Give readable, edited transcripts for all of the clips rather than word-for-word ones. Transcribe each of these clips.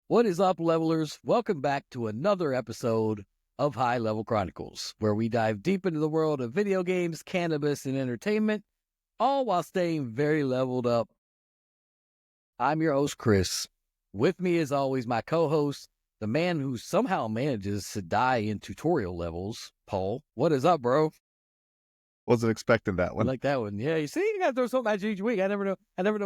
What is up, levelers? Welcome back to another episode of High Level Chronicles, where we dive deep into the world of video games, cannabis, and entertainment, all while staying very leveled up. I'm your host, Chris. With me, as always, my co-host, the man who somehow manages to die in tutorial levels, Paul. What is up, bro? Wasn't expecting that I one. like that one. Yeah, you see, you gotta throw something at you each week. I never know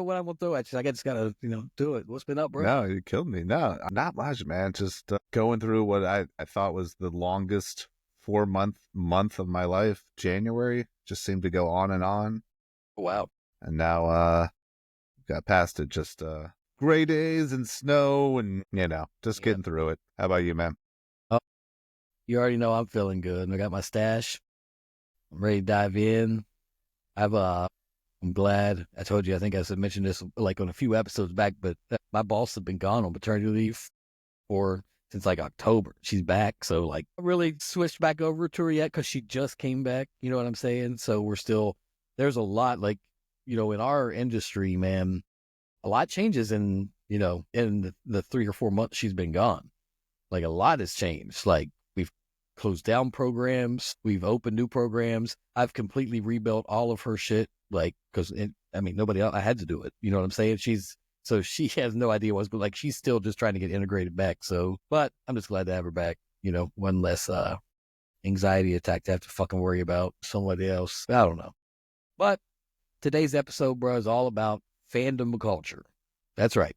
what I'm gonna throw at you. I just gotta, do it. What's been up, bro? No, you killed me. No, not much, man. Just going through what I thought was the longest 4-month of my life. January just seemed to go on and on. Wow. And now got past it. Just gray days and snow and, just getting through it. How about you, man? Oh, you already know I'm feeling good. I got my stash. I'm ready to dive in. I'm glad. I told you, I think I mentioned this like on a few episodes back, but my boss had been gone on maternity leave since like October. She's back. So like I really switched back over to her yet because she just came back. You know what I'm saying? So there's a lot like, in our industry, man, a lot changes in the 3 or 4 months she's been gone. Like a lot has changed. Like we've closed down programs. We've opened new programs. I've completely rebuilt all of her shit. Like, because nobody else, I had to do it. You know what I'm saying? So she has no idea what's, but like, she's still just trying to get integrated back. So, but I'm just glad to have her back. One less anxiety attack to have to fucking worry about somebody else. I don't know. But today's episode, bro, is all about fandom culture. That's right.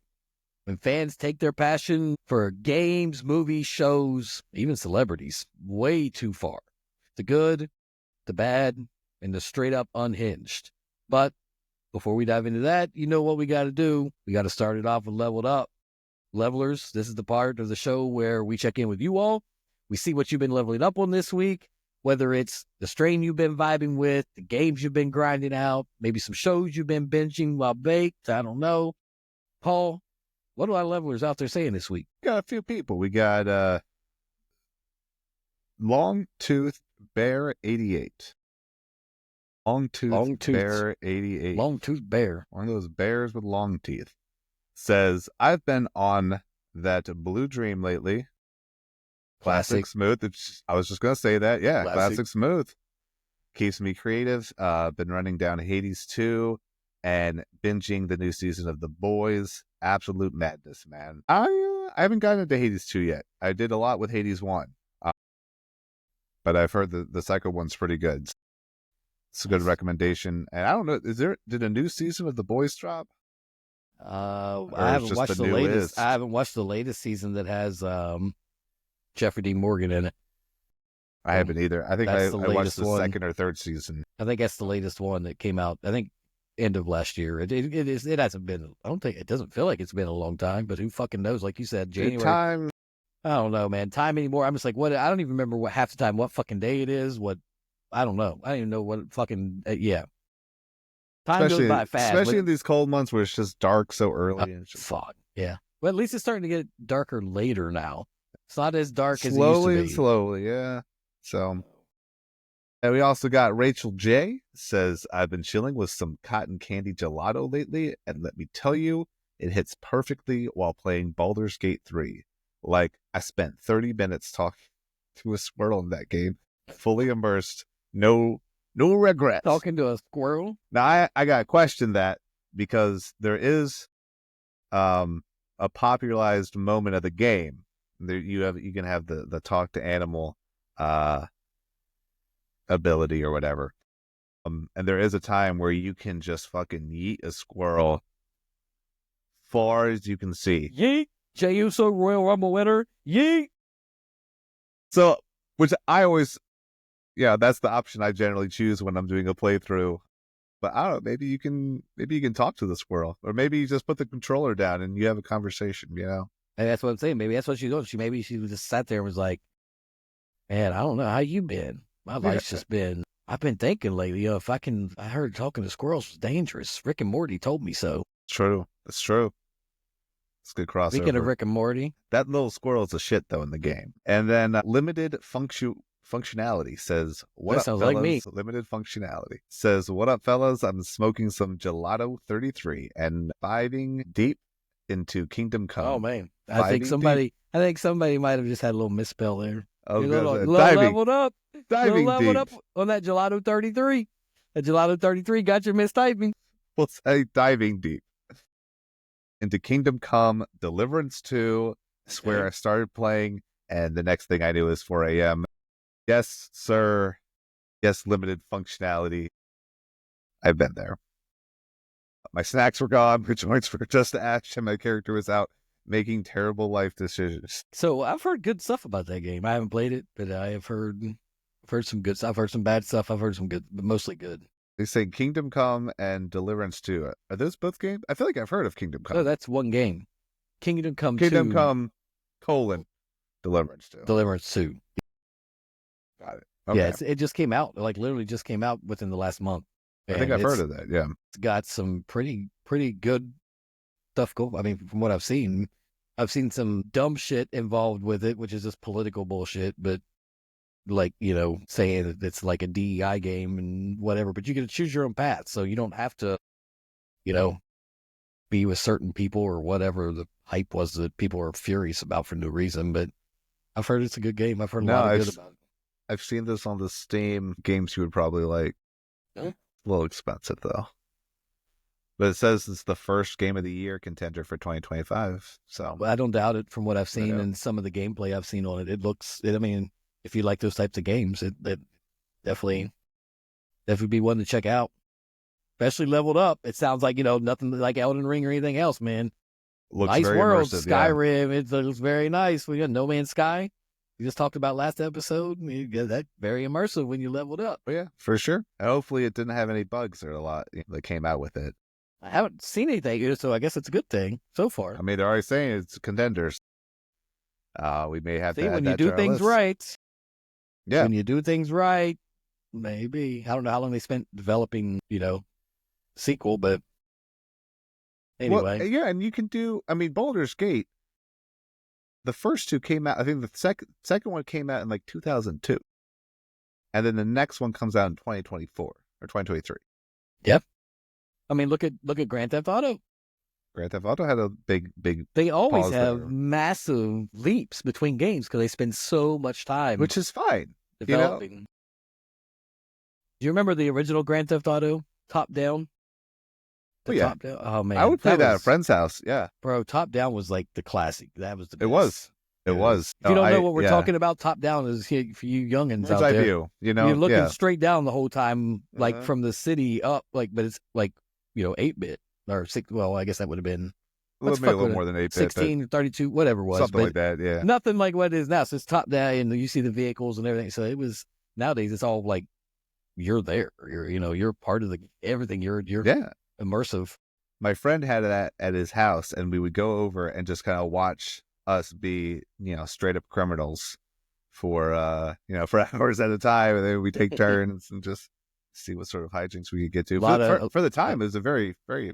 When fans take their passion for games, movies, shows, even celebrities way too far. The good, the bad, and the straight up unhinged. But before we dive into that, you know what we got to do? We got to start it off with Leveled Up. Levelers, this is the part of the show where we check in with you all. We see what you've been leveling up on this week, whether it's the strain you've been vibing with, the games you've been grinding out, maybe some shows you've been binging while baked. I don't know. Paul, what are our levelers out there saying this week? Got a few people. We got Long Tooth Bear 88. Long Tooth Bear 88. Long Tooth Bear. One of those bears with long teeth. Says, I've been on that Blue Dream lately. Classic smooth. I was just going to say that. Yeah, classic smooth. Keeps me creative. Been running down Hades 2 and binging the new season of The Boys. Absolute madness, man. I haven't gotten into Hades 2 yet. I did a lot with Hades 1. But I've heard the second one's pretty good. It's a good recommendation. And I don't know, did a new season of The Boys drop? I haven't watched the latest. I haven't watched the latest season that has Jeffrey Dean Morgan in it. I haven't either. I think I watched the second or third season. I think that's the latest one that came out. I think end of last year. It hasn't been. I don't think it doesn't feel like it's been a long time. But who fucking knows? Like you said, January. Time. I don't know, man. Time anymore. I'm just like, what? I don't even remember what half the time what fucking day it is. What? I don't know. I don't even know what fucking yeah. Time goes by fast, especially in these cold months where it's just dark so early. And fuck yeah. Well, at least it's starting to get darker later now. It's not as dark as it used to be. Slowly, yeah. So, and we also got Rachel J. Says, I've been chilling with some cotton candy gelato lately, and let me tell you, it hits perfectly while playing Baldur's Gate 3. Like, I spent 30 minutes talking to a squirrel in that game, fully immersed, no regrets. Talking to a squirrel? Now, I got to question that because there is a popularized moment of the game. There, you can have the talk to animal ability or whatever. And there is a time where you can just fucking yeet a squirrel far as you can see. Yeet! Jey Uso, Royal Rumble winner. Yeet! So, which I always, that's the option I generally choose when I'm doing a playthrough. But I don't know, maybe you can talk to the squirrel, or maybe you just put the controller down and you have a conversation, And that's what I'm saying. Maybe that's what she's doing. Maybe she just sat there and was like, man, I don't know how you been. My life's just been, I've been thinking lately, I heard talking to squirrels was dangerous. Rick and Morty told me so. True. It's true. It's a good crossover. Speaking of Rick and Morty. That little squirrel is a shit, though, in the game. And then limited functionality says, what up, fellas? Like me. Limited functionality says, what up, fellas? I'm smoking some Gelato 33 and vibing deep into Kingdom Come. Oh man, I think somebody might have just had a little misspell there. Oh, little diving, leveled up, diving leveled deep. up on that Gelato 33. That Gelato 33 got your mistyping. We'll say diving deep into Kingdom Come Deliverance 2. That's where I started playing, and the next thing I knew is 4 a.m. Yes, sir. Yes, limited functionality. I've been there. My snacks were gone, my joints were just ash, and my character was out making terrible life decisions. So I've heard good stuff about that game. I haven't played it, but I have heard some good stuff. I've heard some bad stuff. I've heard some good, but mostly good. They say Kingdom Come and Deliverance 2. Are those both games? I feel like I've heard of Kingdom Come. No, that's one game. Kingdom Come 2. Kingdom Come, Deliverance 2. Deliverance 2. Got it. Okay. Yeah, it just came out. Like literally just came out within the last month. I think I've heard of that, yeah. It's got some pretty good stuff going. I mean, from what I've seen some dumb shit involved with it, which is just political bullshit, but like, saying that it's like a DEI game and whatever, but you get to choose your own path. So you don't have to, be with certain people or whatever the hype was that people are furious about for no reason. But I've heard it's a good game. I've heard a lot of good about it. I've seen this on the Steam games you would probably like. Huh? A little expensive though. But it says it's the first game of the year contender for 2025. So I don't doubt it from what I've seen and some of the gameplay I've seen on it. I mean, if you like those types of games, it definitely be one to check out. Especially leveled up. It sounds like, nothing like Elden Ring or anything else, man. Looks nice very world, immersive, Skyrim. Yeah. It looks very nice. We got No Man's Sky. We just talked about last episode. That very immersive when you leveled up. Oh, yeah, for sure. And hopefully it didn't have any bugs or a lot that came out with it. I haven't seen anything, so I guess it's a good thing so far. I mean, they're already saying it's contenders. We may have to add when that you to do things list. right. Yeah. When you do things right, maybe. I don't know how long they spent developing, sequel, but anyway. Well, yeah, and you can do, I mean, Baldur's Gate, the first two came out, I think the second one came out in like 2002. And then the next one comes out in 2024 or 2023. Yep. I mean, look at Grand Theft Auto. Grand Theft Auto had a big. They always have massive leaps between games because they spend so much time, which is fine, developing. Do you remember the original Grand Theft Auto top down? Top down. Oh man, I would play that at a friend's house. Yeah, bro, top down was like the classic. That was the best. It was. If you don't know what we're talking about, top down is for you youngins out there. View, you're looking straight down the whole time, like from the city up, like, but it's like 8-bit or 6. Well, I guess that would have been a little more than 8-bit, 16, 32, whatever it was, something like that. Yeah, nothing like what it is now. So it's top down, and you see the vehicles and everything. So it was nowadays. It's all like you're there. You're part of the everything. You're immersive. My friend had that at his house, and we would go over and just kind of watch us be, straight up criminals for hours at a time, and then we take turns and just see what sort of hijinks we could get to. For the time, it was a very, very.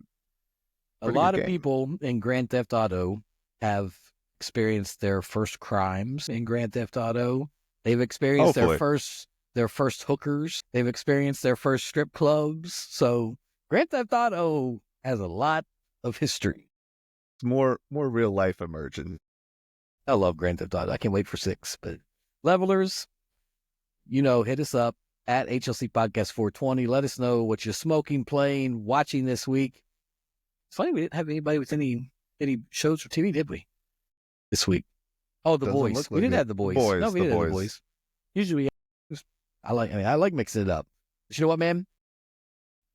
A lot of people in Grand Theft Auto have experienced their first crimes in Grand Theft Auto. They've experienced their first hookers. They've experienced their first strip clubs. So Grand Theft Auto has a lot of history. It's more real life emergent. I love Grand Theft Auto. I can't wait for 6. But levelers, hit us up at HLC Podcast 420. Let us know what you're smoking, playing, watching this week. It's funny we didn't have anybody with any shows or TV, did we? This week. Oh, The Boys. We didn't have The Boys. No, we didn't have The Boys. Usually, I like mixing it up. But you know what, man?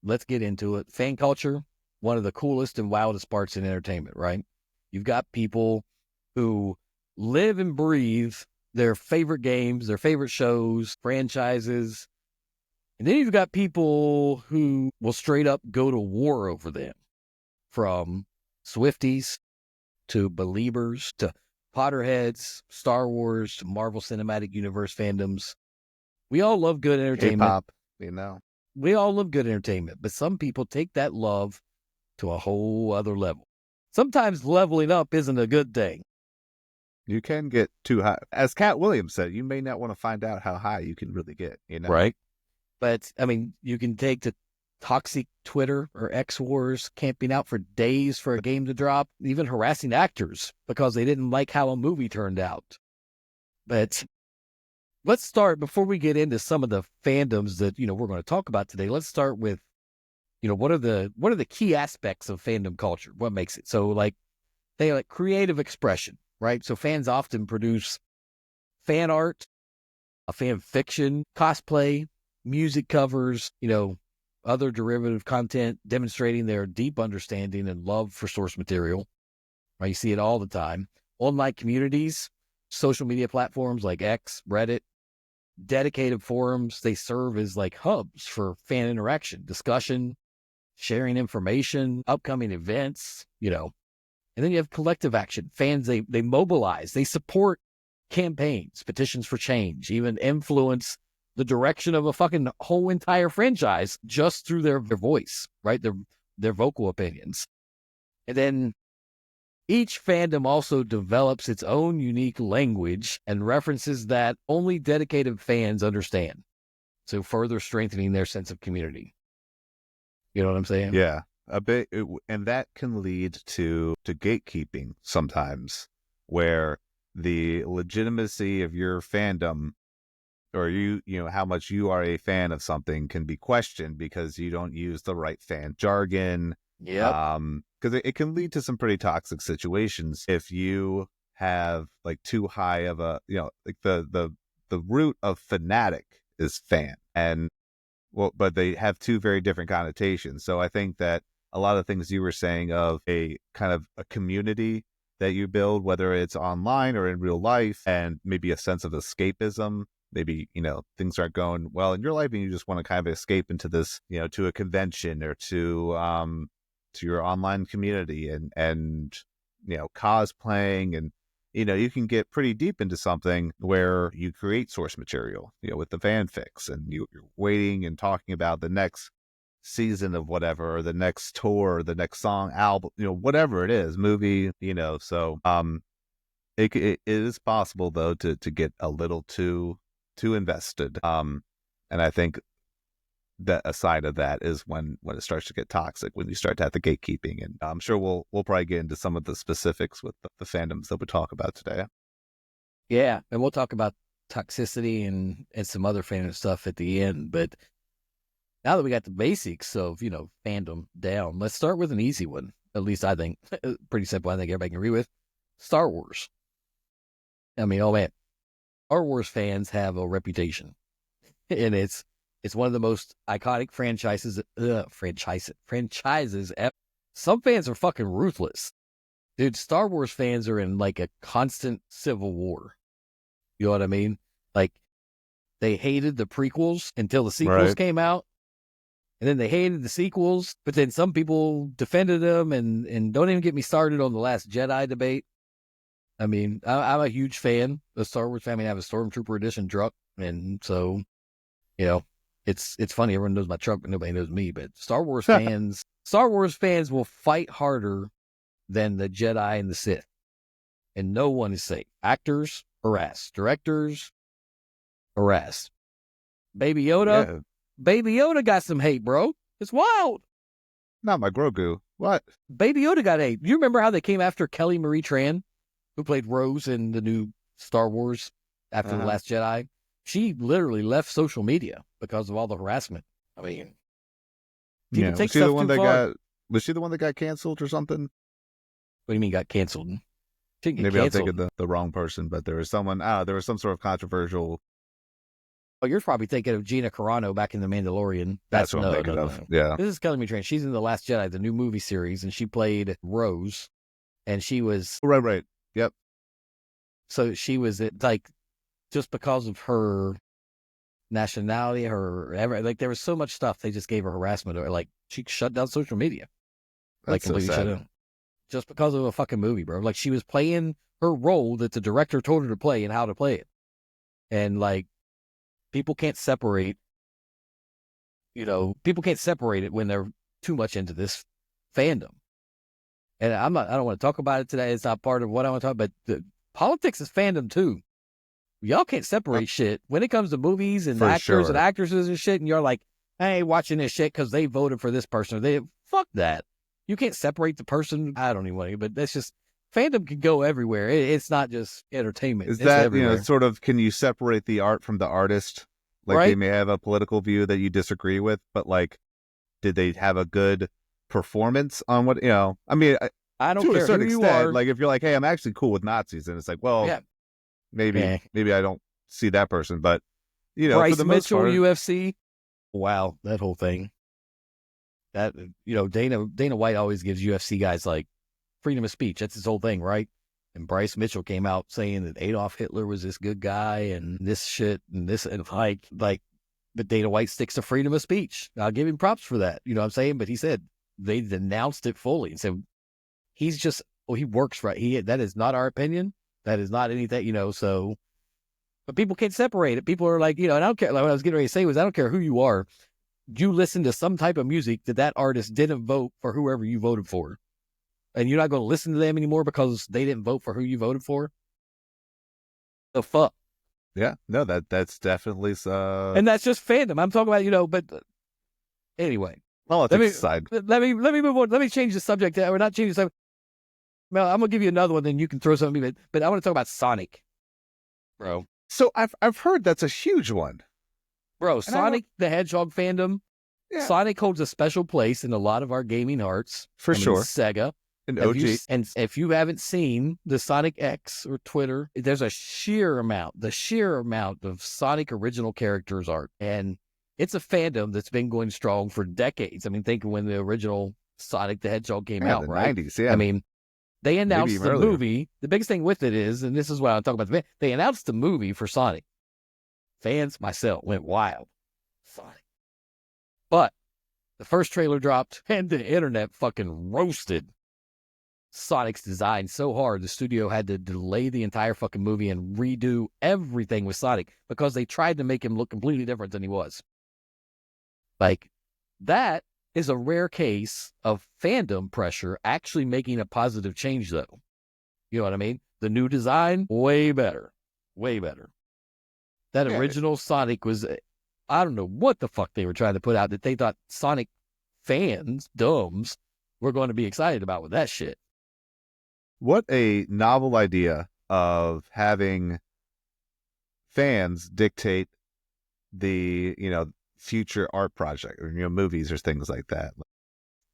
Let's get into it. Fan culture, one of the coolest and wildest parts in entertainment, right? You've got people who live and breathe their favorite games, their favorite shows, franchises. And then you've got people who will straight up go to war over them. From Swifties to Beliebers to Potterheads, Star Wars to Marvel Cinematic Universe fandoms. We all love good entertainment. K-pop, We all love good entertainment, but some people take that love to a whole other level. Sometimes leveling up isn't a good thing. You can get too high. As Cat Williams said, you may not want to find out how high you can really get, Right. But, I mean, you can take to toxic Twitter or X wars, camping out for days for a game to drop, even harassing actors because they didn't like how a movie turned out. But let's start, before we get into some of the fandoms that, we're going to talk about today, let's start with, what are the key aspects of fandom culture? What makes it? So they like creative expression, right? So fans often produce fan art, fan fiction, cosplay, music covers, other derivative content demonstrating their deep understanding and love for source material, right? You see it all the time. Online communities, social media platforms like X, Reddit, dedicated forums, they serve as like hubs for fan interaction, discussion, sharing information, upcoming events, And then you have collective action. Fans, they mobilize, they support campaigns, petitions for change, even influence the direction of a fucking whole entire franchise just through their voice, right? Their vocal opinions. And then each fandom also develops its own unique language and references that only dedicated fans understand. So further strengthening their sense of community. You know what I'm saying? Yeah, a bit. And that can lead to gatekeeping sometimes, where the legitimacy of your fandom, or how much you are a fan of something, can be questioned because you don't use the right fan jargon. Yeah. Because it can lead to some pretty toxic situations if you have like too high of a, like the root of fanatic is fan, and but they have two very different connotations. So I think that a lot of things you were saying of a kind of a community that you build, whether it's online or in real life, and maybe a sense of escapism. Maybe, things aren't going well in your life and you just want to kind of escape into this, to a convention or to your online community and cosplaying, and you can get pretty deep into something where you create source material, with the fanfics, and you're waiting and talking about the next season of whatever, or the next tour, or the next song, album, whatever it is, movie, so it is possible though to get a little too invested, and I think that a side of that is when it starts to get toxic, when you start to have the gatekeeping, and I'm sure we'll probably get into some of the specifics with the fandoms that we talk about today. Yeah, and we'll talk about toxicity and some other fandom stuff at the end, but now that we got the basics of, fandom down, let's start with an easy one. At least I think pretty simple. I think everybody can agree with Star Wars. I mean, oh man, Star Wars fans have a reputation, and it's one of the most iconic franchises ever. Some fans are fucking ruthless. Dude, Star Wars fans are in like a constant civil war. You know what I mean? Like, they hated the prequels until the sequels came out. And then they hated the sequels, but then some people defended them, and don't even get me started on the Last Jedi debate. I mean, I'm a huge fan of Star Wars. I mean, I have a Stormtrooper edition truck, and so, it's funny. Everyone knows my truck, but nobody knows me. But Star Wars fans will fight harder than the Jedi and the Sith, and no one is safe. Actors harassed, directors harassed. Baby Yoda. Yeah. Baby Yoda got some hate, bro. It's wild. Not my Grogu. What? Baby Yoda got hate. You remember how they came after Kelly Marie Tran, who played Rose in the new Star Wars after The Last Jedi? She literally left social media because of all the harassment. I mean, people take stuff too far. Was she the one that got canceled or something? What do you mean got canceled? Maybe I'm thinking the wrong person, but there was someone. There was some sort of controversial. Oh, you're probably thinking of Gina Carano back in The Mandalorian. That's what I'm thinking of. Yeah. This is Kelly Marie Tran. She's in The Last Jedi, the new movie series, and she played Rose. And she was... Right. Yep. So she was like, just because of her nationality, there was so much stuff, they just gave her harassment, or like, she shut down social media. That's completely so sad. Shut down. Just because of a fucking movie, bro. Like, she was playing her role that the director told her to play and how to play it. And like, people can't separate it when they're too much into this fandom. And I don't want to talk about it today. It's not part of what I want to talk about, but politics is fandom too. Y'all can't separate shit when it comes to movies and actors and actresses and shit. And you're like, I ain't watching this shit because they voted for this person. Fuck that. You can't separate the person. I don't even want to, but that's just, fandom can go everywhere. It's not just entertainment. Is it's that, everywhere. sort of, can you separate the art from the artist? Like, right? They may have a political view that you disagree with, but like, did they have a good performance on what, I mean, I don't to care a certain who you extent, are. like if you're like, hey, I'm actually cool with Nazis, and it's like, well, Yeah. maybe I don't see that person, but Bryce for the Mitchell, most part, UFC. Wow, that whole thing. That Dana White always gives UFC guys like freedom of speech. That's his whole thing, right? And Bryce Mitchell came out saying that Adolf Hitler was this good guy and this shit and this and like, but Dana White sticks to freedom of speech. I'll give him props for that. You know what I'm saying? But he said they denounced it fully and said he's just, he works right. That is not our opinion. That is not anything, so. But people can't separate it. People are like, and I don't care. Like what I was getting ready to say was, I don't care who you are. You listen to some type of music that artist didn't vote for whoever you voted for. And you're not going to listen to them anymore because they didn't vote for who you voted for. The fuck? Yeah, no, that's definitely and that's just fandom. I'm talking about, but anyway. Politics aside. Let me move on. Let me change the subject. We're not changing the subject. Well, I'm gonna give you another one, then you can throw something. But I want to talk about Sonic, bro. So I've heard that's a huge one, bro. Sonic the Hedgehog fandom. Yeah. Sonic holds a special place in a lot of our gaming hearts. For sure. Sega. And OG. And if you haven't seen the Sonic X or Twitter, there's the sheer amount of Sonic original characters art. And it's a fandom that's been going strong for decades. I mean, think of when the original Sonic the Hedgehog came out, right? 90s, yeah. I mean, they announced the movie. The biggest thing with it is, and this is what I'm talking about, they announced the movie for Sonic. Fans, myself, went wild. Sonic. But the first trailer dropped and the internet fucking roasted Sonic's design so hard the studio had to delay the entire fucking movie and redo everything with Sonic because they tried to make him look completely different than he was. Like, that is a rare case of fandom pressure actually making a positive change, though. You know what I mean? The new design, way better. Way better. That original Sonic was, I don't know what the fuck they were trying to put out that they thought Sonic fans, dumbs, were going to be excited about with that shit. What a novel idea of having fans dictate the, future art project or, movies or things like that.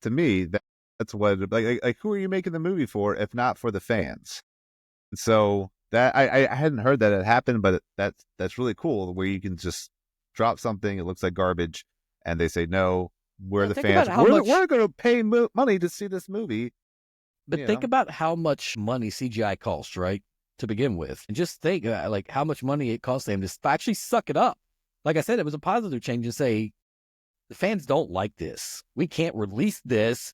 To me, that's what, like, who are you making the movie for if not for the fans? And so that I hadn't heard that it happened, but that's really cool where you can just drop something, it looks like garbage, and they say, no, we're the fans. We're going to pay money to see this movie. But think about how much money CGI costs, right, to begin with. And just think, like, how much money it costs them to actually suck it up. Like I said, it was a positive change to say, the fans don't like this. We can't release this.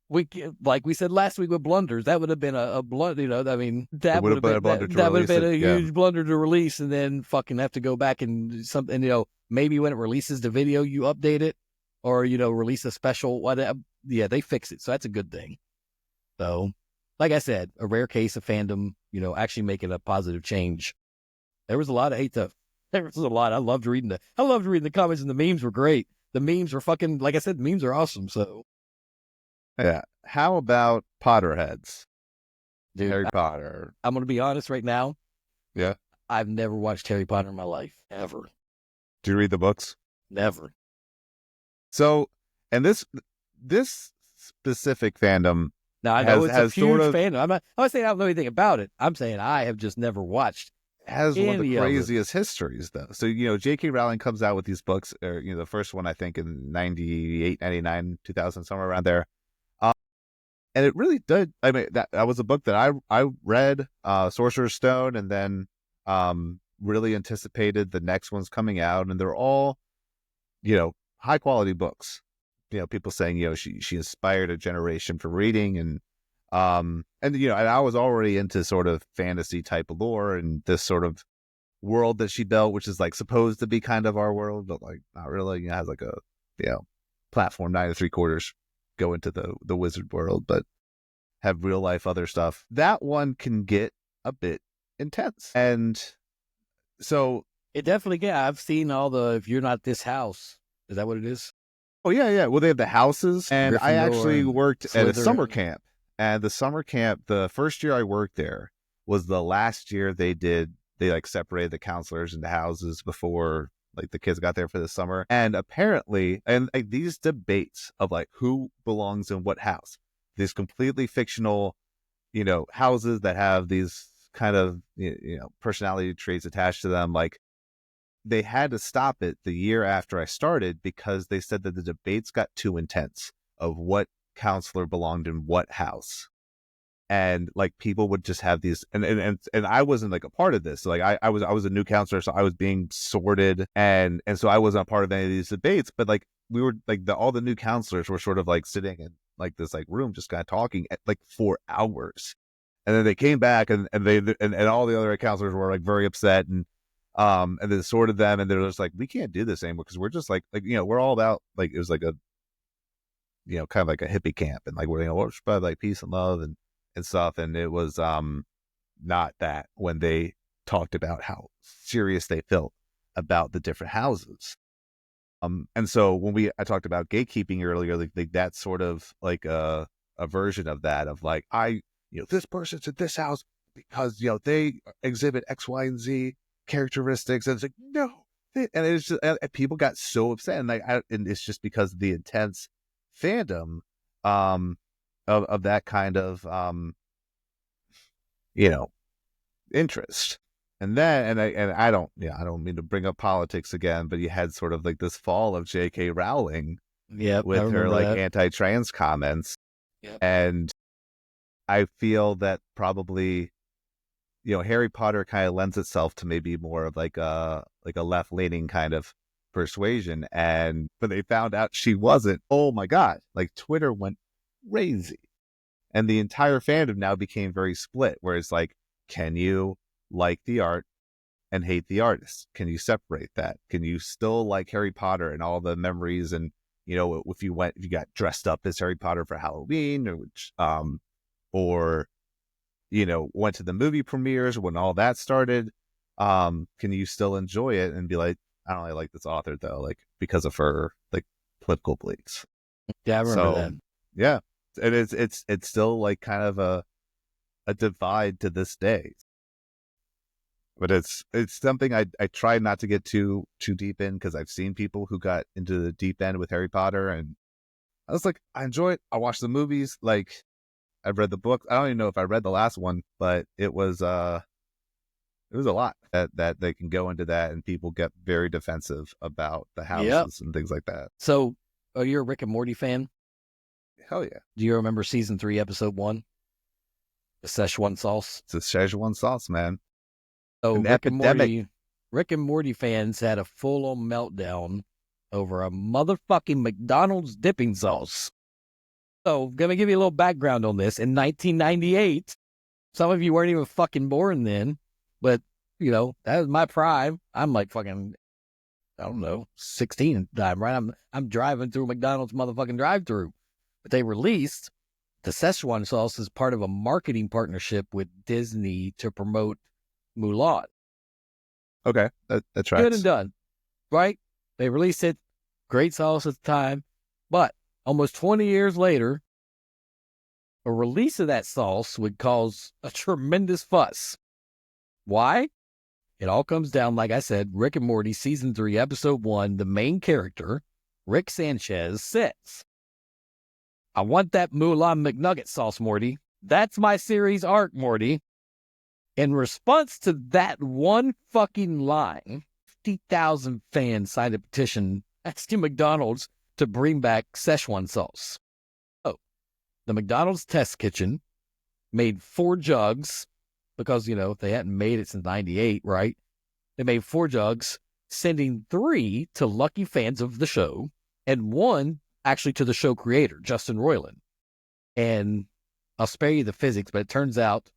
Like we said last week with blunders, that would have been a blunder, I mean, that would have been a blunder that would have been a huge blunder to release and then fucking have to go back and something, maybe when it releases the video, you update it or, release a special, whatever. Yeah, they fix it. So that's a good thing. So, like I said, a rare case of fandom, actually making a positive change. There was a lot of hate stuff. There was a lot. I loved reading the comments, and the memes were great. The memes were fucking, like I said, the memes are awesome. So, yeah. How about Potterheads? Dude, Harry Potter. I'm gonna be honest right now. Yeah. I've never watched Harry Potter in my life, ever. Do you read the books? Never. So, and this specific fandom. Now, I know it's a huge fandom. I'm not saying I don't know anything about it. I'm saying I have just never watched. Has one of the craziest histories, though. So, J.K. Rowling comes out with these books, or, the first one, I think, in 98, 99, 2000, somewhere around there. And it really did. I mean, that was a book that I read, Sorcerer's Stone, and then really anticipated the next ones coming out. And they're all, high quality books. People saying, she inspired a generation for reading, and I was already into sort of fantasy type lore and this sort of world that she built, which is like supposed to be kind of our world, but like not really. It has like a, platform 9 3/4 go into the wizard world, but have real life other stuff. That one can get a bit intense, and so it definitely. Yeah, I've seen all the "if you're not this house, Is that what it is? Oh, yeah. Well, they have the houses, and I actually worked at a summer camp. And the summer camp, the first year I worked there was the last year they like separated the counselors into houses before like the kids got there for the summer. And apparently, and like these debates of like who belongs in what house, these completely fictional, houses that have these kind of, personality traits attached to them, like they had to stop it the year after I started because they said that the debates got too intense of what counselor belonged in what house. And like people would just have these, and I wasn't like a part of this. So, like I was a new counselor, so I was being sorted, and so I wasn't a part of any of these debates. But like we were like all the new counselors were sort of like sitting in like this like room, just kind of talking like for hours, and then they came back and all the other counselors were like very upset and then sorted them, and they're just like, we can't do this anymore because we're just like we're all about like, it was like a kind of like a hippie camp, and like we're about like peace and love and stuff, and it was not that when they talked about how serious they felt about the different houses. And so when I talked about gatekeeping earlier, like that's sort of like a version of that, of like, this person's in this house because they exhibit X, Y, and Z characteristics, and it's like, no, and it's just, and people got so upset, and like and it's just because of the intense fandom of that kind of interest. And then I don't mean to bring up politics again, but you had sort of like this fall of J.K. Rowling with her like anti-trans comments. Yep. And I feel that probably Harry Potter kind of lends itself to maybe more of like a left-leaning kind of persuasion, and when they found out she wasn't, oh my god, like Twitter went crazy, and the entire fandom now became very split, where it's like, can you like the art and hate the artist? Can you separate that? Can you still like Harry Potter and all the memories, and if you got dressed up as Harry Potter for Halloween, or went to the movie premieres when all that started, can you still enjoy it and be like, I don't really like this author though, like because of her like political beliefs? Yeah, I remember that. Yeah, and it's still like kind of a divide to this day. But it's something I try not to get too deep in, because I've seen people who got into the deep end with Harry Potter, and I was like, I enjoy it. I watched the movies, like I've read the book. I don't even know if I read the last one, but it was a lot that they can go into that, and people get very defensive about the houses and things like that. So, are you a Rick and Morty fan? Hell yeah. Do you remember season 3, episode 1? The Szechuan sauce? It's a Szechuan sauce, man. So Rick and Morty fans had a full-on meltdown over a motherfucking McDonald's dipping sauce. So, gonna give you a little background on this. In 1998, some of you weren't even fucking born then, but that was my prime. I'm like fucking, I don't know, 16 at the time, right? I'm driving through McDonald's motherfucking drive-through. But they released the Szechuan sauce as part of a marketing partnership with Disney to promote Mulan. Okay, that's right. Good and done, right? They released it, great sauce at the time, but almost 20 years later, a release of that sauce would cause a tremendous fuss. Why? It all comes down, like I said, Rick and Morty season 3, episode 1, the main character, Rick Sanchez, says, I want that Mulan McNugget sauce, Morty. That's my series arc, Morty. In response to that one fucking line, 50,000 fans signed a petition asking McDonald's to bring back Szechuan sauce. Oh, the McDonald's test kitchen made 4 jugs because, they hadn't made it since 98, right? They made 4 jugs, sending 3 to lucky fans of the show and 1 actually to the show creator, Justin Roiland. And I'll spare you the physics, but it turns out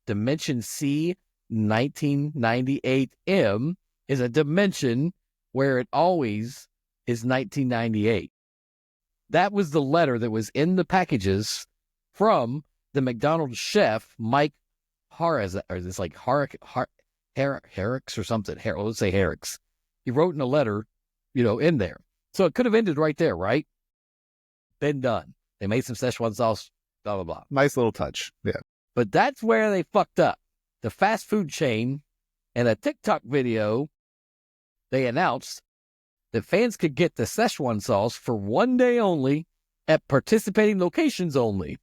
Dimension C 1998M is a dimension where it always is 1998. That was the letter that was in the packages from the McDonald's chef, Mike Harris, or it's like Herrick's or something. Let's say Herrick's. He wrote in a letter, in there. So it could have ended right there, right? Been done. They made some Szechuan sauce, blah, blah, blah. Nice little touch. Yeah. But that's where they fucked up. The fast food chain and a TikTok video, they announced that fans could get the Szechuan sauce for one day only at participating locations only.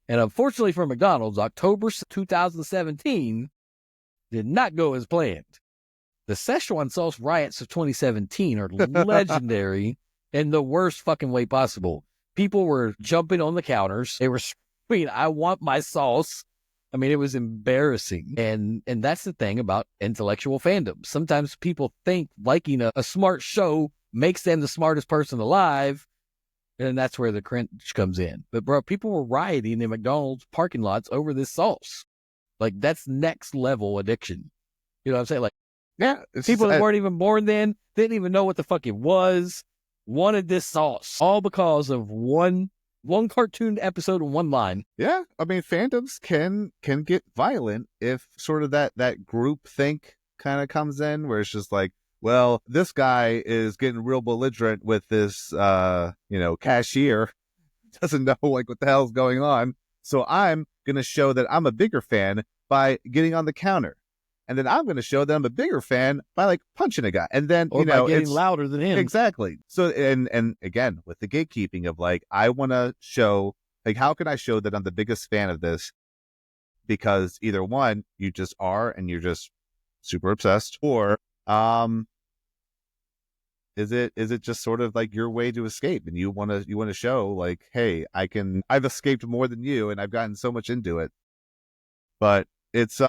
And unfortunately for McDonald's, October 2017 did not go as planned. The Szechuan sauce riots of 2017 are legendary in the worst fucking way possible. People were jumping on the counters. They were screaming, I want my sauce. I mean, it was embarrassing. And that's the thing about intellectual fandom. Sometimes people think liking a smart show makes them the smartest person alive. And that's where the cringe comes in. But, bro, people were rioting in McDonald's parking lots over this sauce. Like, that's next level addiction. You know what I'm saying? Like, yeah, people that weren't even born then, didn't even know what the fuck it was, wanted this sauce. All because of one cartoon episode and one line. Yeah, I mean, fandoms can get violent if sort of that group think kind of comes in, where it's just like, well, this guy is getting real belligerent with this, cashier, doesn't know like what the hell's going on. So I'm going to show that I'm a bigger fan by getting on the counter. And then I'm going to show that I'm a bigger fan by like punching a guy. And then, or by getting louder than him. Exactly. So, and again, with the gatekeeping of like, I want to show, like, how can I show that I'm the biggest fan of this? Because either one, you just are, and you're just super obsessed, or, is it just sort of like your way to escape, and you want to show like, hey, I've escaped more than you, and I've gotten so much into it. But it's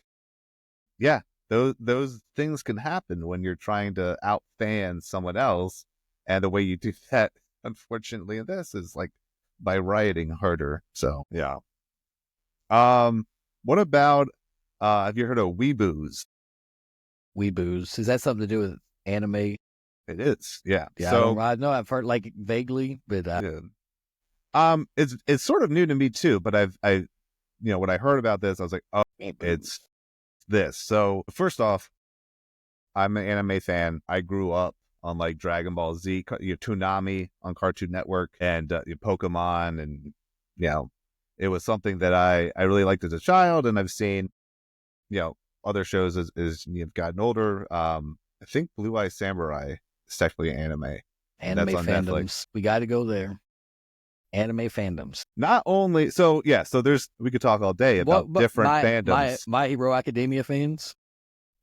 those things can happen when you're trying to out-fan someone else, and the way you do that, unfortunately, in this is like by rioting harder. So yeah. What about have you heard of weeboos? Weeboos, is that something to do with anime? It is, yeah. Yeah, so I know I've heard like vaguely, but yeah. It's sort of new to me too. But I when I heard about this, I was like, oh, it's this. So first off, I'm an anime fan. I grew up on like Dragon Ball Z, Toonami on Cartoon Network, and Pokemon, and it was something that I really liked as a child, and I've seen other shows as you've gotten older. I think Blue Eye Samurai is technically anime. Anime fandoms. Netflix. We got to go there. Anime fandoms. Not only so there's, we could talk all day about different fandoms. My Hero Academia fans.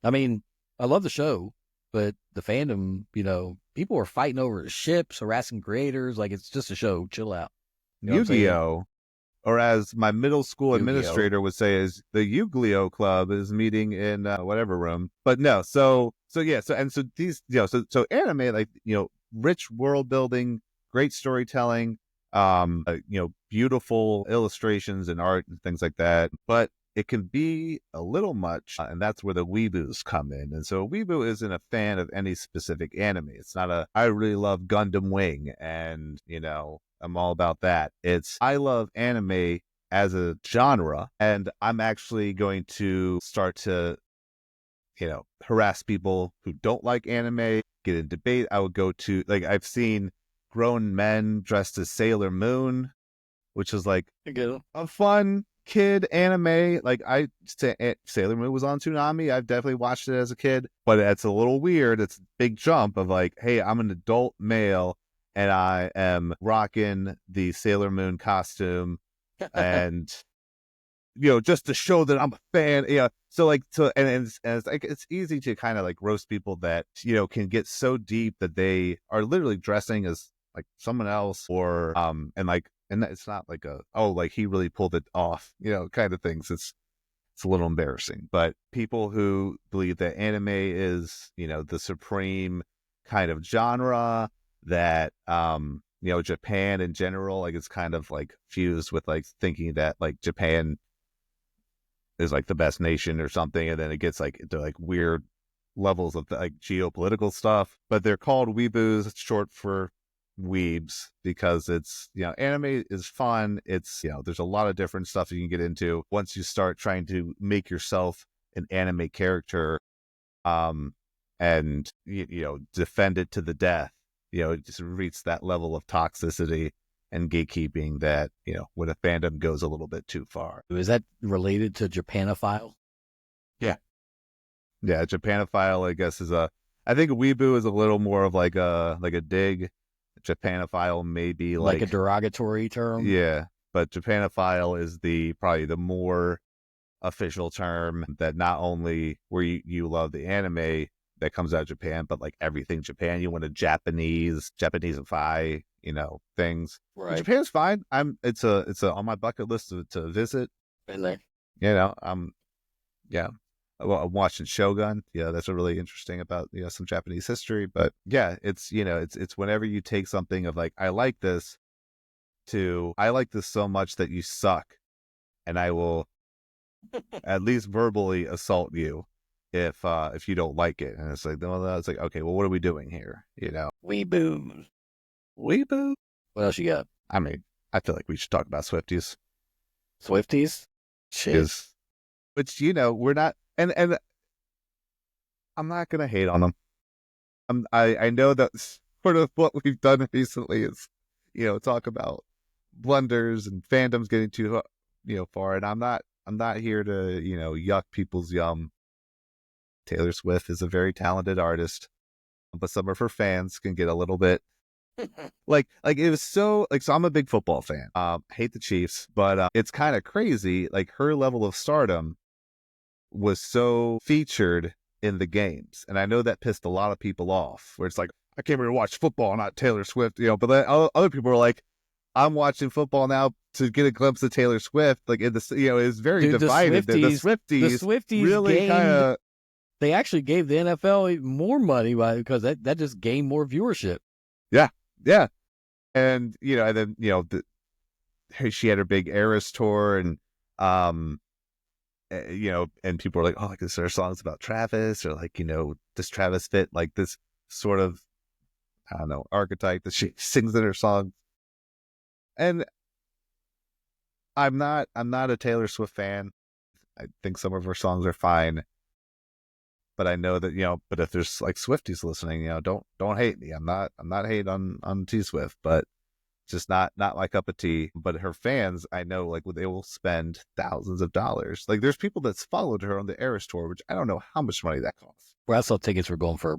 I mean, I love the show, but the fandom, people are fighting over ships, harassing creators. Like, it's just a show. Chill out. Yu-Gi-Oh! Or as my middle school administrator would say, is the Yu-Gi-Oh! Club is meeting in whatever room. But no, so these, so anime, like, rich world building, great storytelling, beautiful illustrations and art and things like that. But it can be a little much, and that's where the weeboos come in. And so a weeboo isn't a fan of any specific anime. It's not I really love Gundam Wing, and, I'm all about that. It's, I love anime as a genre, and I'm actually going to start to, harass people who don't like anime, get in debate. I would go to, like, I've seen grown men dressed as Sailor Moon, which is like a fun kid anime. Like, Sailor Moon was on Toonami. I've definitely watched it as a kid, but it's a little weird. It's a big jump of like, hey, I'm an adult male and I am rocking the Sailor Moon costume, and just to show that I'm a fan. And it's like, it's easy to kind of like roast people that can get so deep that they are literally dressing as like someone else, or and it's not like like he really pulled it off, kind of things. It's a little embarrassing. But people who believe that anime is the supreme kind of genre, that Japan in general, like, it's kind of like fused with like thinking that like Japan is like the best nation or something, and then it gets like into like weird levels of like geopolitical stuff. But they're called weeboos. It's short for weebs, because it's anime is fun. It's there's a lot of different stuff you can get into once you start trying to make yourself an anime character, and defend it to the death. it just reached that level of toxicity and gatekeeping that, when a fandom goes a little bit too far. Is that related to Japanophile? Yeah. Yeah, Japanophile, I guess, I think weeboo is a little more of like a dig. Japanophile may be like a derogatory term. Yeah, but Japanophile is probably the more official term, that not only where you love the anime that comes out of Japan, but like everything Japan. You want to Japaneseify, things. Right. Japan's fine. It's on my bucket list to visit. Been there. Yeah. Well, I'm watching Shogun. Yeah, that's a really interesting about some Japanese history. But yeah, it's it's whenever you take something of like, I like this, to I like this so much that you suck, and I will at least verbally assault you if you don't like it. And it's like, well, it's like, okay, well, what are we doing here? Weeboo. What else you got? I mean, I feel like we should talk about Swifties. Swifties? Shit. Which we're not, and I'm not gonna hate on them. I know that sort of what we've done recently is, talk about blunders and fandoms getting too far, and I'm not here to yuck people's yum. Taylor Swift is a very talented artist, but some of her fans can get a little bit like it was so I'm a big football fan. Hate the Chiefs, but it's kind of crazy. Like, her level of stardom was so featured in the games, and I know that pissed a lot of people off, where it's like, I came here to watch football, not Taylor Swift, but then other people are like, I'm watching football now to get a glimpse of Taylor Swift. Like, in the it's very divided. The Swifties really kind of, they actually gave the NFL more money because that just gained more viewership. Yeah, and and then she had her big Eras tour, and and people are like, oh, like, is there songs about Travis, or like, does Travis fit like this sort of, I don't know, archetype that she sings in her songs? And I'm not a Taylor Swift fan. I think some of her songs are fine, but I know that but if there's like Swifties listening, don't hate me. I'm not hating on T Swift, but just not my cup of tea. But her fans, I know, like, they will spend thousands of dollars. Like, there's people that's followed her on the Eras tour, which I don't know how much money that costs. Well, I saw tickets were going for a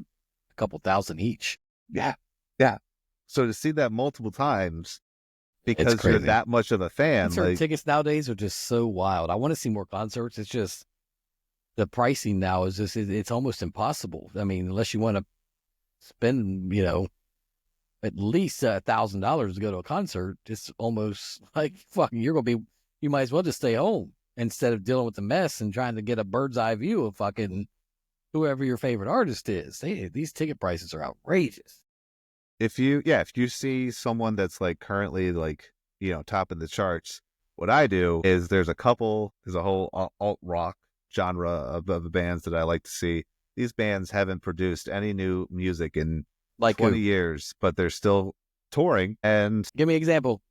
couple thousand each. Yeah. So to see that multiple times because you're that much of a fan, concert tickets nowadays are just so wild. I want to see more concerts. It's just the pricing now is just, it's almost impossible. I mean, unless you want to spend at least $1,000 to go to a concert, it's almost like, fucking, you might as well just stay home instead of dealing with the mess and trying to get a bird's eye view of fucking whoever your favorite artist is. These ticket prices are outrageous. If you see someone that's like currently like, top of the charts, what I do is there's a whole alt rock genre of bands that I like to see. These bands haven't produced any new music in like 20 years, but they're still touring. And give me an example.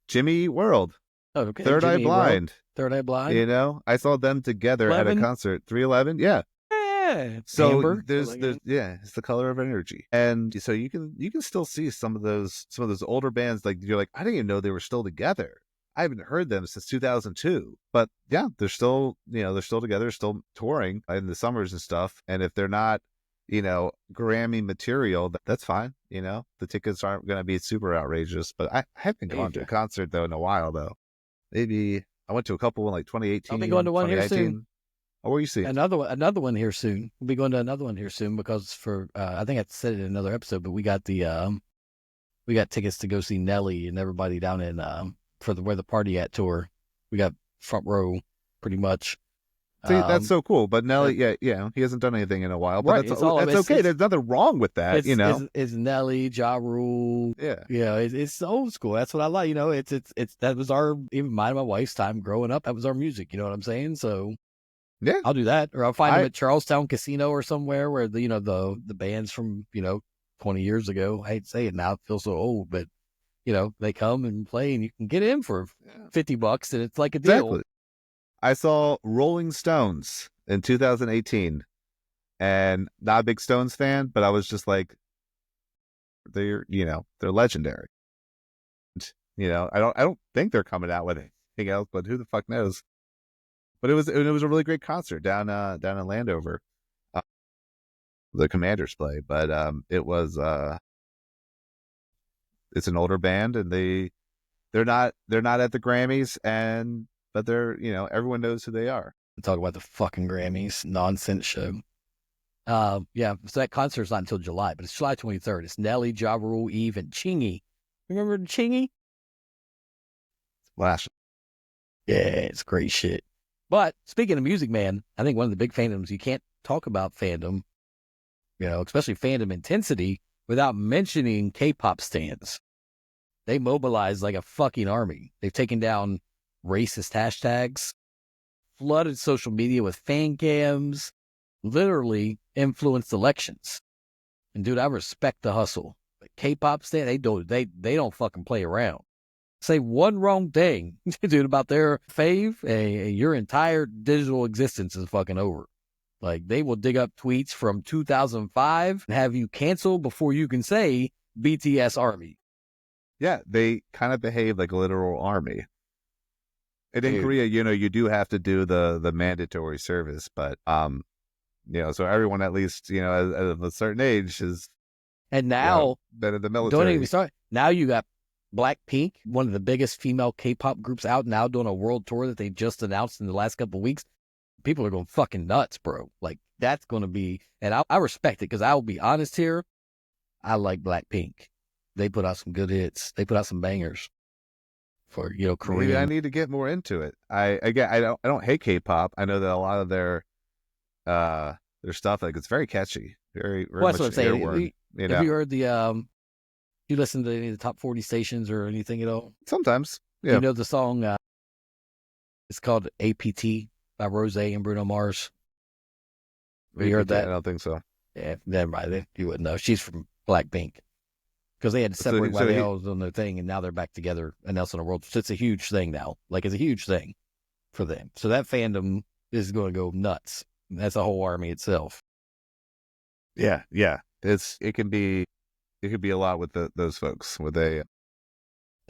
Jimmy Eat World. Oh, okay. Third Eye Blind. Third Eye Blind. I saw them together 11? at a concert. 311. Yeah. Yeah. So Amber. there's it's the color of energy. And so you can still see some of those older bands, like, you're like, I didn't even know they were still together. I haven't heard them since 2002, but yeah, they're still together, still touring in the summers and stuff. And if they're not, Grammy material, that's fine. The tickets aren't going to be super outrageous, but I haven't gone to a concert though in a while though. Maybe I went to a couple in like 2018. I'll be going to one here soon. Oh, where you see another one here soon. We'll be going to another one here soon because for I think I said it in another episode, but we got tickets to go see Nelly and everybody down in for the Where the Party At tour. We got front row pretty much. See, that's so cool. But Nelly, yeah, he hasn't done anything in a while. But that's okay. There's nothing wrong with that, It's Nelly, Ja Rule. Yeah. It's old school. That's what I like. It's that was even mine and my wife's time growing up. That was our music. You know what I'm saying? So yeah, I'll do that, or I'll find them at Charlestown Casino or somewhere where the bands from 20 years ago. I hate to say it now, it feels so old, but they come and play, and you can get in for $50, and it's like a deal. Exactly. I saw Rolling Stones in 2018, and not a big Stones fan, but I was just like, they're legendary. I don't think they're coming out with anything else, but who the fuck knows? But it was a really great concert down in Landover, the Commanders play. But it's an older band, and they're not at the Grammys, but they're everyone knows who they are. Talk about the fucking Grammys nonsense show. Yeah, so that concert's not until July, but it's July 23rd. It's Nelly, Ja Rule, Eve, and Chingy. Remember Chingy? Last. Yeah, it's great shit. But speaking of music, man, I think one of the big fandoms, you can't talk about fandom, especially fandom intensity, without mentioning K-pop stans. They mobilize like a fucking army. They've taken down racist hashtags, flooded social media with fan cams, literally influenced elections. And dude, I respect the hustle. But K-pop stan, they don't fucking play around. Say one wrong thing, dude, about their fave, your entire digital existence is fucking over. Like, they will dig up tweets from 2005 and have you cancel before you can say BTS Army. Yeah, they kind of behave like a literal army. And in Korea, you do have to do the mandatory service, but so everyone at least of a certain age is. And now been in the military. Don't even start. Now you got Blackpink, one of the biggest female K-pop groups out now, doing a world tour that they just announced in the last couple of weeks. People are going fucking nuts, bro. Like, that's going to be, and I respect it, because I will be honest here. I like Blackpink. They put out some good hits. They put out some bangers for Korean. Maybe I need to get more into it. I don't hate K-pop. I know that a lot of their stuff, like, it's very catchy, very well, that's much what I'm saying. Have you heard the you listen to any of the top 40 stations or anything at all? Sometimes, yeah. You know the song? It's called APT by Rose and Bruno Mars. Have you heard that? I don't think so. Yeah, never mind. You wouldn't know. She's from Blackpink. Because they had to separate while they was on their thing, and now they're back together announcing a world. So it's a huge thing now. Like, it's a huge thing for them. So that fandom is going to go nuts. That's a whole army itself. Yeah. It can be a lot with those folks. They're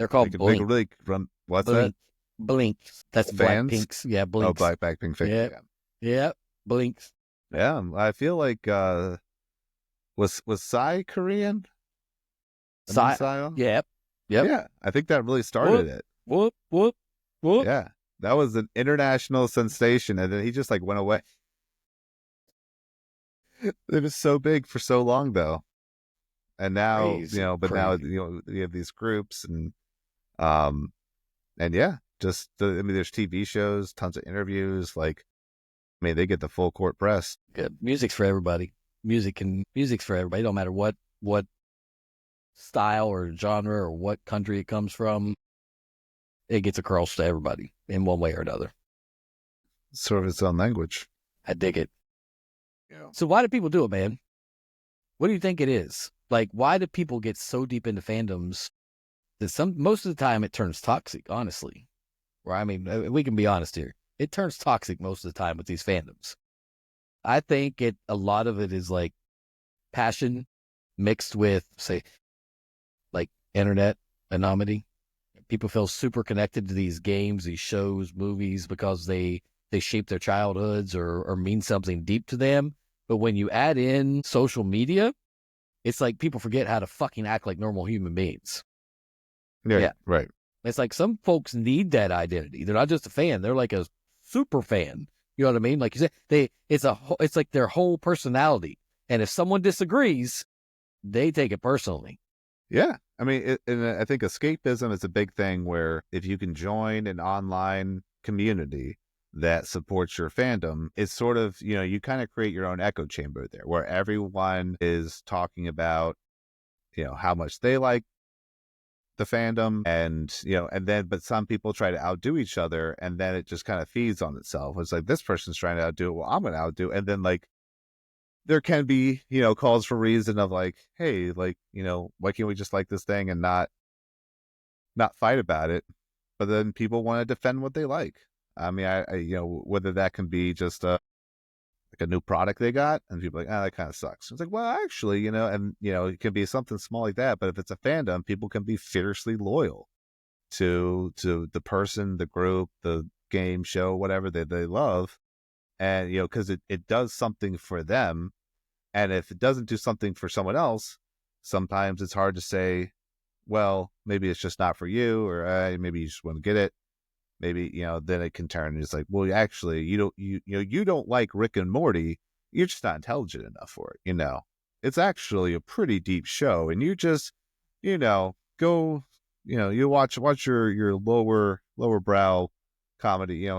called Blink. They can really run. What's Blink. that? Blink. That's Blackpink's. Yeah, Blink. Oh, Blackpink fans. Yeah. Blink. Yeah, I feel like was Psy Korean? Psy. Yep. Yeah, I think that really started it. Whoop. Yeah, that was an international sensation, and then he just went away. It was so big for so long, though, and now now you have these groups, and yeah, just there's TV shows, tons of interviews. They get the full court press. Good. Music's for everybody. Music's for everybody. It don't matter what style or genre or what country it comes from. It gets across to everybody in one way or another. Sort of its own language. I dig it. Yeah. So why do people do it, man? What do you think it is? Like, why do people get so deep into fandoms that most of the time it turns toxic, honestly? We can be honest here. It turns toxic most of the time with these fandoms. I think a lot of it is like passion mixed with, say, like internet anonymity. People feel super connected to these games, these shows, movies, because they shape their childhoods or mean something deep to them. But when you add in social media, it's like people forget how to fucking act like normal human beings. Yeah. Right. It's like some folks need that identity. They're not just a fan. They're like a super fan. You know what I mean? Like you said, it's like their whole personality. And if someone disagrees, they take it personally. Yeah. And I think escapism is a big thing, where if you can join an online community that supports your fandom, it's sort of, you kind of create your own echo chamber there, where everyone is talking about, how much they like the fandom, but some people try to outdo each other, and then it just kind of feeds on itself. It's like, this person's trying to outdo it, well, I'm going to outdo. And then there can be, calls for reason of hey, why can't we just like this thing and not fight about it? But then people want to defend what they like. I whether that can be just a new product they got, and people are like, that kind of sucks. It's like, well, actually, and it can be something small like that, but if it's a fandom, people can be fiercely loyal to the person, the group, the game, show, whatever they love, and because it does something for them. And if it doesn't do something for someone else, sometimes it's hard to say, well, maybe it's just not for you, or maybe you just want to get it. Maybe, then it can turn. It's like, well, actually, you don't like Rick and Morty. You're just not intelligent enough for it. It's actually a pretty deep show, and you just, go, you watch your lower brow comedy.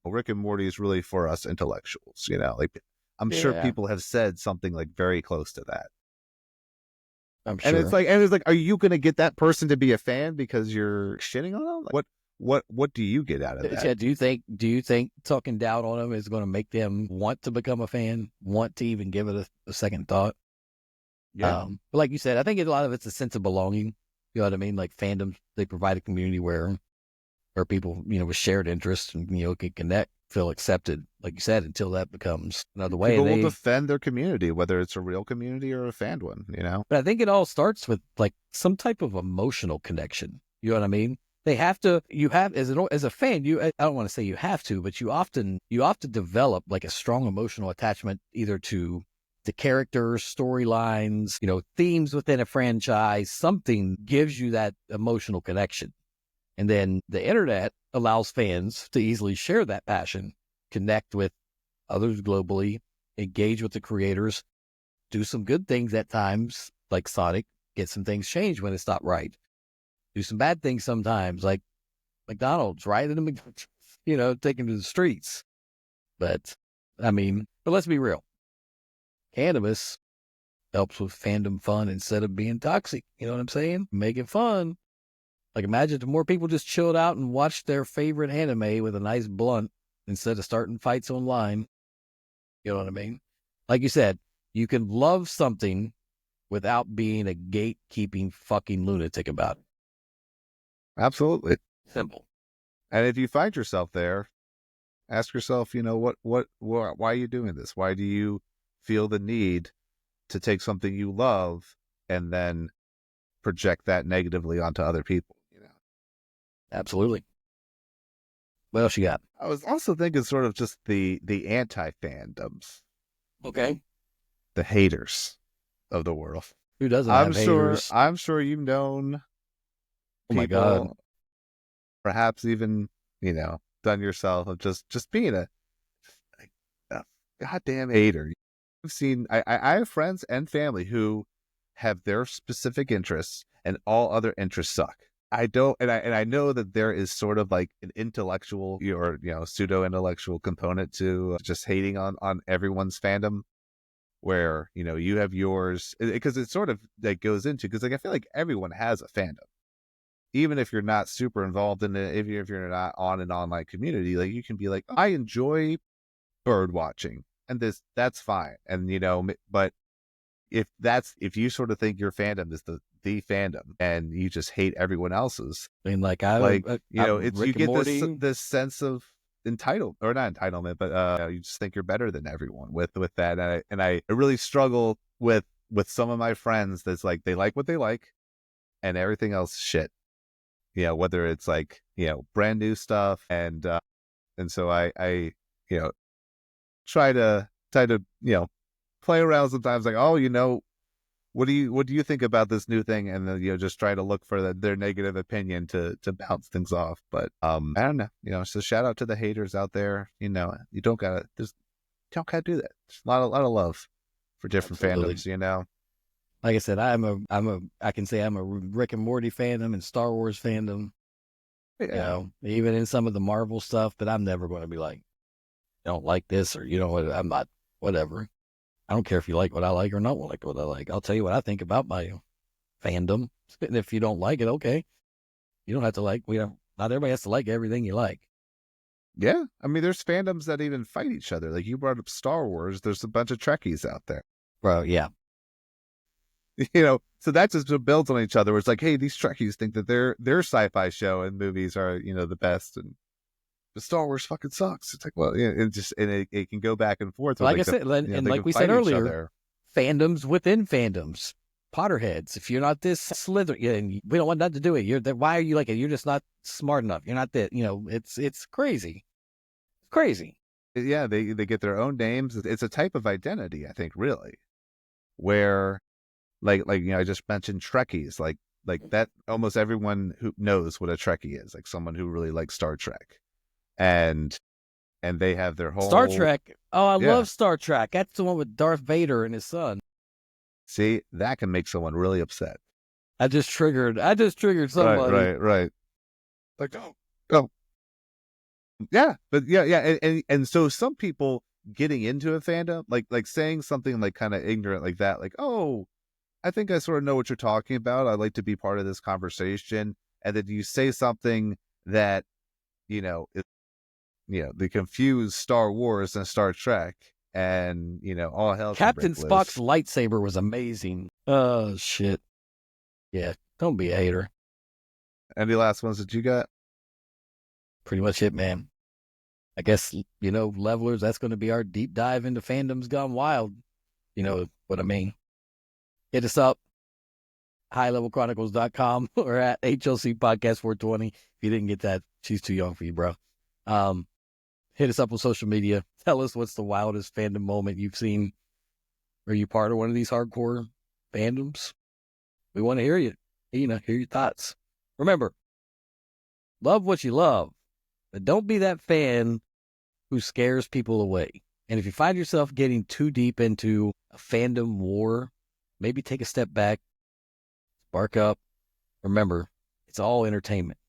Rick and Morty is really for us intellectuals. Like I'm sure people have said something like very close to that. I'm sure. And it's like, are you going to get that person to be a fan because you're shitting on them? Like, what do you get out of that? Yeah, do you think talking down on them is going to make them want to become a fan, want to even give it a second thought? Yeah. But like you said, I think a lot of it's a sense of belonging. You know what I mean? Like fandoms, they provide a community where people, with shared interests and, can connect, feel accepted, like you said, until that becomes another way. People will defend their community, whether it's a real community or a fan one, But I think it all starts with like some type of emotional connection. You know what I mean? They have to, as a fan, I don't want to say you have to, but you often develop like a strong emotional attachment either to the characters, storylines, themes within a franchise. Something gives you that emotional connection. And then the internet allows fans to easily share that passion, connect with others globally, engage with the creators, do some good things at times, like Sonic, get some things changed when it's not right. Do some bad things sometimes, like McDonald's, right? And take him to the streets. But let's be real. Cannabis helps with fandom fun instead of being toxic. You know what I'm saying? Make it fun. Like imagine if more people just chilled out and watched their favorite anime with a nice blunt instead of starting fights online. You know what I mean? Like you said, you can love something without being a gatekeeping fucking lunatic about it. Absolutely. Simple. And if you find yourself there, ask yourself, why are you doing this? Why do you feel the need to take something you love and then project that negatively onto other people? Absolutely. What else you got? I was also thinking sort of just the anti-fandoms. Okay. The haters of the world. Who doesn't have haters? I'm sure you've known people, my God, perhaps even, done yourself of just being a goddamn hater. I've seen, I have friends and family who have their specific interests and all other interests suck. I don't, and I know that there is sort of like an intellectual or pseudo intellectual component to just hating on everyone's fandom, where you have yours, because it sort of like goes into, because like I feel like everyone has a fandom, even if you're not super involved in it, if you're not on an online community, like you can be like, I enjoy bird watching, and that's fine, and but if you sort of think your fandom is the fandom and you just hate everyone else's, you get this sense of entitled, or not entitlement, but you just think you're better than everyone with that. And I really struggle with some of my friends that's like, they like what they like and everything else shit. Whether it's like, brand new stuff, and so I try to play around sometimes, like, oh, what do you think about this new thing? And then, just try to look for their negative opinion to bounce things off. But I don't know, so shout out to the haters out there. You don't gotta do that. There's a lot of love for different fandoms, Like I said, I can say I'm a Rick and Morty fandom and Star Wars fandom. Yeah. Even in some of the Marvel stuff, but I'm never going to be like, I don't like this, or what, I'm not, whatever. I don't care if you like what I like or not like what I like. I'll tell you what I think about my fandom. And if you don't like it, okay. You don't have to like, not everybody has to like everything you like. Yeah. I mean, there's fandoms that even fight each other. Like you brought up Star Wars. There's a bunch of Trekkies out there. Bro, yeah. So that just builds on each other. Where it's like, hey, these Trekkies think that their sci-fi show and movies are, the best. And but Star Wars fucking sucks. It's like, well, yeah, it can go back and forth. Like I said, and like we said earlier, fandoms within fandoms. Potterheads. If you're not this Slytherin, we don't want nothing to do with it. Why are you like it? You're just not smart enough. You're not that. It's crazy. It's crazy. Yeah, they get their own names. It's a type of identity, I think, really, where, like I just mentioned Trekkies, like that. Almost everyone who knows what a Trekkie is, like someone who really likes Star Trek, and they have their whole Star Trek. Oh, I love Star Trek. That's the one with Darth Vader and his son. See, that can make someone really upset. I just triggered somebody. Right. Like, oh. Yeah, but yeah. And so some people getting into a fandom, like saying something like kind of ignorant like that, like, oh, I think I sort of know what you're talking about. I'd like to be part of this conversation. And then you say something that, they confuse Star Wars and Star Trek. And, all hell. Captain Spock's lightsaber was amazing. Oh, shit. Yeah, don't be a hater. Any last ones that you got? Pretty much it, man. I guess, levelers, that's going to be our deep dive into fandoms gone wild. You know what I mean? Hit us up, highlevelchronicles.com or at HLC Podcast 420. If you didn't get that, she's too young for you, bro. Hit us up on social media. Tell us what's the wildest fandom moment you've seen. Are you part of one of these hardcore fandoms? We want to hear you. Hear your thoughts. Remember, love what you love, but don't be that fan who scares people away. And if you find yourself getting too deep into a fandom war, maybe take a step back, spark up. Remember, it's all entertainment.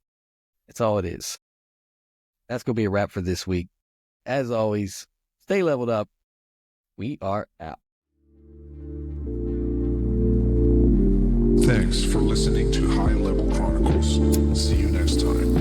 It's all it is. That's going to be a wrap for this week. As always, stay leveled up. We are out. Thanks for listening to High Level Chronicles. See you next time.